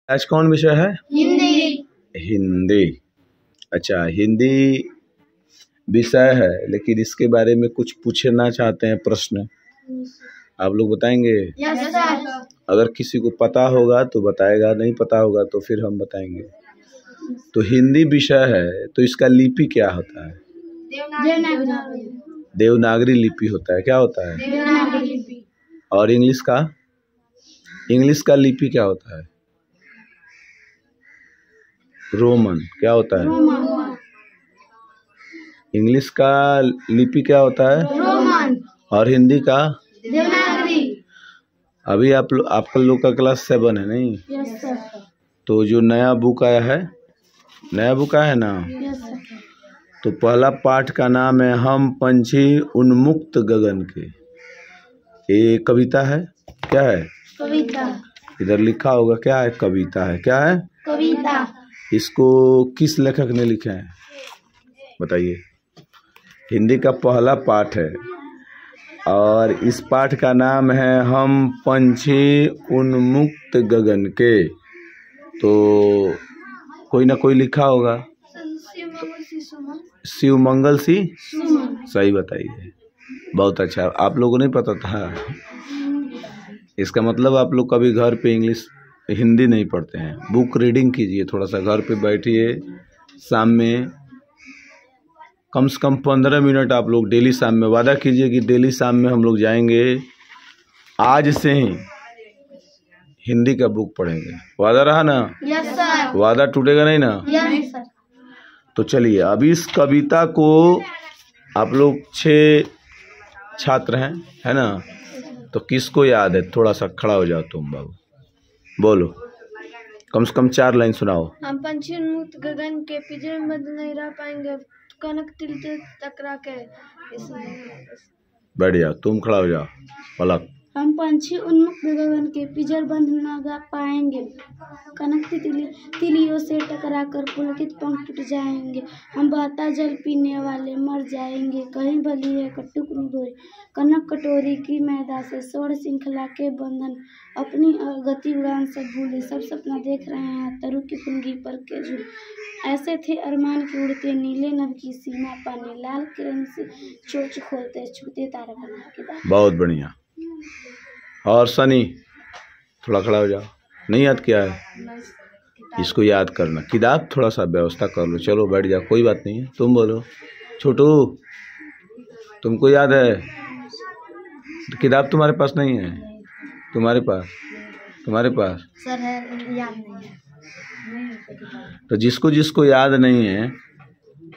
आज कौन विषय है? हिंदी। हिंदी। अच्छा, हिंदी विषय है, लेकिन इसके बारे में कुछ पूछना चाहते हैं प्रश्न, आप लोग बताएंगे? Yes sir. अगर किसी को पता होगा तो बताएगा, नहीं पता होगा तो फिर हम बताएंगे। तो हिंदी विषय है, तो इसका लिपि क्या होता है? देवनागरी लिपि होता है। क्या होता है? देवनागरी लिपि। और इंग्लिश का लिपि क्या होता है? रोमन। क्या होता है? रोमन। इंग्लिश का लिपि क्या होता है? रोमन। और हिंदी का? देवनागरी। अभी आपका लोग का क्लास 7 है नहीं? Yes sir. तो जो नया बुक आया है ना, यस सर। तो पहला पाठ का नाम है हम पंछी उन्मुक्त गगन के। ये कविता है। क्या है? कविता। इधर लिखा होगा क्या है? कविता है। क्या है? कविता। इसको किस लेखक ने लिखा है बताइए? हिंदी का पहला पाठ है और इस पाठ का नाम है हम पंछी उन्मुक्त गगन के। तो कोई ना कोई लिखा होगा। शिवमंगल सी सही बताइए। बहुत अच्छा, आप लोगों को नहीं पता था। इसका मतलब आप लोग कभी घर पे हिंदी नहीं पढ़ते हैं। बुक रीडिंग कीजिए, थोड़ा सा घर पे बैठिए, शाम में कम से कम 15 मिनट आप लोग डेली शाम में वादा कीजिए कि डेली शाम में हम लोग जाएंगे, आज से ही हिंदी का बुक पढ़ेंगे। वादा रहा ना? Yes sir. वादा टूटेगा नहीं ना? Yes sir. तो चलिए, अभी इस कविता को आप लोग 6 छात्र हैं, है ना? तो किसको याद है? थोड़ा सा खड़ा हो जाओ तुम बाबू, बोलो, कम से कम 4 लाइन सुनाओ। हम पंछी उन्मुक्त गगन के, पिंजरे में बंद नहीं रह पाएंगे, कनक तिल टकरा के। बैठ जाओ, तुम खड़ा हो जाओ। पलक। हम पंछी उन्मुक्त गगन के, पिंजर बंद न गा पाएंगे, कनक तिलियों से टकरा कर पुलकित पंख टूट जाएंगे। हम बहता जल पीने वाले मर जाएंगे, कहीं भली है कटुक निभोरी, कनक कटोरी की मैदा से स्वर्ण श्रृंखला के बंधन, अपनी गति उड़ान सब भूले, सब सपना देख रहे हैं तरु की पुंगी पर के झूले। ऐसे थे अरमान के उड़ते, नीले नभ की सीमा पाने, लाल किरण से चोच खोलते, छूते तारा बना के। बहुत बढ़िया। और सनी, थोड़ा खड़ा हो जाओ। नहीं याद किया है? इसको याद करना। किताब थोड़ा सा व्यवस्था कर लो। चलो बैठ जाओ, कोई बात नहीं है। तुम बोलो छोटू, तुमको याद है? किताब तुम्हारे पास नहीं है? तुम्हारे पास सर है, याद नहीं है। तो जिसको याद नहीं है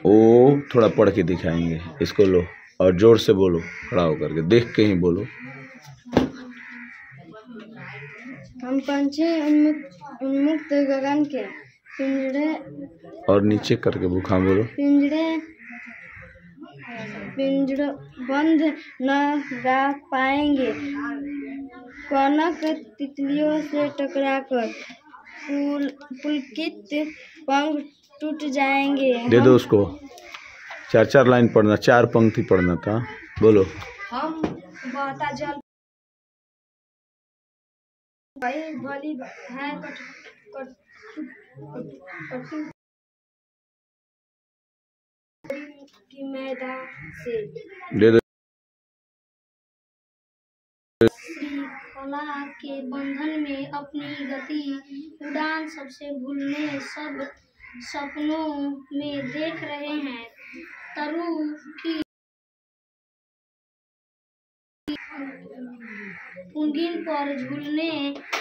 वो थोड़ा पढ़ के दिखाएंगे। इसको लो और जोर से बोलो, खड़ा होकर के देख के ही बोलो। हम पंछी उन्मुक्त गगन के, पिंजरे, और नीचे करके बुखा बोलो। पिंजरे बंद न गा पाएंगे, कनक तितलियों से टकराकर पुलकित पंख टूट जाएंगे। दे दो उसको। 4 लाइन पढ़ना, 4 पंक्ति पढ़ना था। बोलो। हम बहता जल भली है की मैदा से, दे दो। श्रृंखला के बंधन में अपनी गति उड़ान सबसे भूलने, सब सपनों में देख रहे हैं तरु की पुंगिन पर झूलने।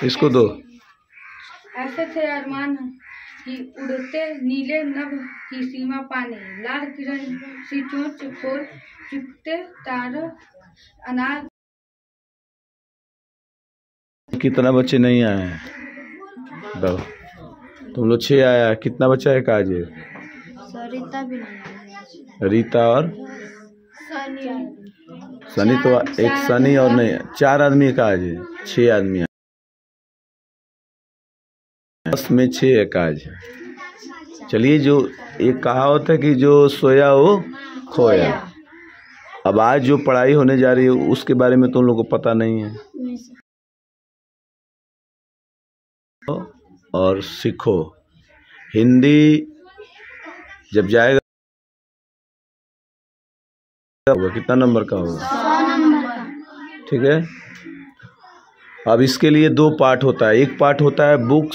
इसको दो। ऐसे थे अरमान की उड़ते, नीले नभ की सीमा पाने, लाल किरण सी चोंच खोल चुकते तारा अनार। कितना बच्चे नहीं आए हैं? बताओ। तुम लोग 6 आया, कितना बच्चा है काज? रीता भी नहीं। रीता और सनी तो एक सनी और नहीं, 4 आदमी का आज है। 6 आदमी 10 में 6 है काज। चलिए, जो एक कहावत है कि जो सोया वो खोया। अब आज जो पढ़ाई होने जा रही है उसके बारे में तुम लोगों को पता नहीं है। और सीखो। हिंदी जब जाएगा कितना नंबर का होगा? 100 नंबर का। ठीक है। अब इसके लिए 2 पार्ट होता है। एक पार्ट होता है बुक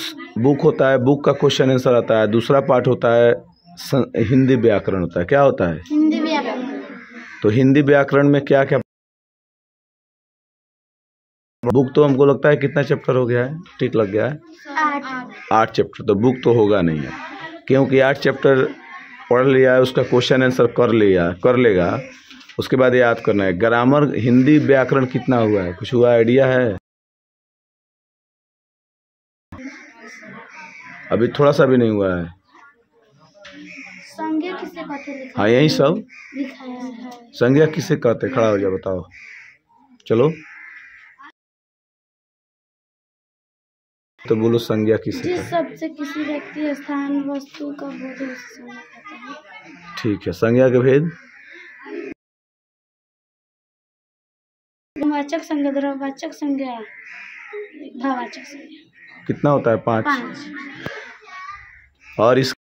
होता है, बुक का क्वेश्चन आंसर आता है। दूसरा पार्ट होता है हिंदी व्याकरण होता है। क्या होता है? हिंदी व्याकरण। तो हिंदी व्याकरण में क्या क्या बुक तो हमको लगता है कितना चैप्टर हो गया है? ठीक लग गया है 8 चैप्टर। तो बुक तो होगा नहीं है, क्योंकि 8 चैप्टर पढ़ लिया है, उसका क्वेश्चन आंसर कर लेगा। उसके बाद याद करना है। ग्रामर हिंदी व्याकरण कितना हुआ है? कुछ हुआ आइडिया है? अभी थोड़ा सा भी नहीं हुआ है। संज्ञा किसे कहते हैं? हाँ, यही सब लिखाया है। संज्ञा किसे कहते? खड़ा हो जा, बताओ। चलो तो बोलो, संज्ञा किसे जिस कहते? शब्द से किसी व्यक्ति, स्थान, वस्तु का बोध हो, उसे संज्ञा कहते हैं। ठीक है। संज्ञा के भेद? वाचक संज्ञा, द्रव्यवाचक संज्ञा, भाववाचक संज्ञा। कितना होता है? 5। 5। और इस